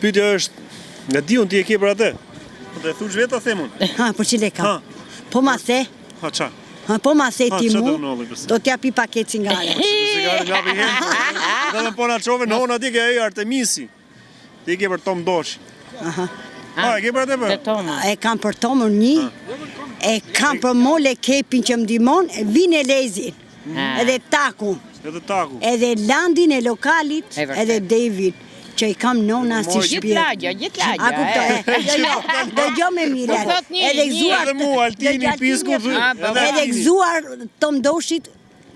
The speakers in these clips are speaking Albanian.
Pyetja është, nga diun ti e ke për atë? Po të thush vetë a themun? Ha, për çile ka. Po ma the. Ha ça? Ha, po ma the ti çfarë mu. do nolli përse? Do t'ja pi paket cigare. Cigare lapi hem. Dhe po na çove në hona ti ke ai Artemisi. Ti ke për Tom Dosh. Aha. E ke për atë për? E kam për Tomën një. E kam për Mole Kepin që më ndihmon, Vin e Lezin. Edhe Takun. Edhe Taku. Edhe Landin e lokalit, edhe David. Që i kam nona si shpirë. Gjithë lagja. A kuptoj, dëgjo me mire. Edhe gëzuar Edhe mu, Altini, Pisku, edhe gëzuar Tom Doshit,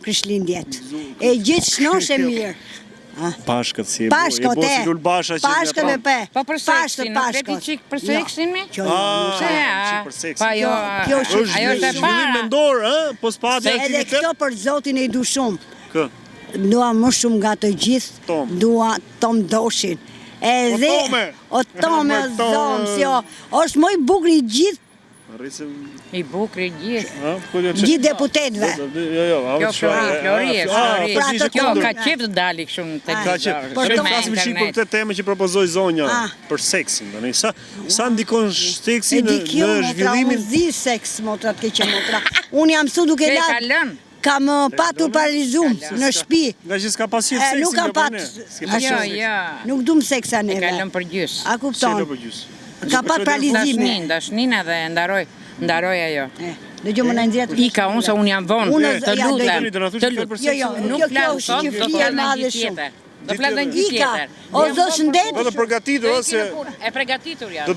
Krishtlindjet. E gjithë shnosh e mirë. Pashkët si e Pashkët bo si Lulbasha që Pashkët e pe. Po për seksin, nuk veti qik për seksin me? Qik për seksin. Pa jo, Kjo ajo është e Zhvillim mendor, po s'pati Edhe aktivitet. këto për Zotin e du shumë. Kë? Dua më shumë nga të gjithë, dua Tom Doshin. Edhe o Tome, o zomë, si o, është më i bukur i gjithë. I bukur i gjithë. Gjithë deputetve. Kjo Flori, kjo ka qef të dali këshumë të gjithë. Ne flasim shik për këtë temë që propozoi zonja për seksin. Sa ndikon seksi në zhvillimin? Unë zi seks, motrat ke që motra. Unë jam su duke latë. Kam patur paralizum në shtëpi. Nga që s'ka pasur seksin. Nuk kam patur. Nuk dum seksa neve. E kalon për gjys. A kupton? Ka pat paralizime. Dashnina dhe ndaroj ajo. Dëgjoj më na nxjerrat. Ika unë se unë jam vonë. Të lutem. Jo, nuk flas sot, do të flas një ditë tjetër. Do flas një ditë tjetër. O zot shëndet. Do të përgatitur ose e përgatitur ja.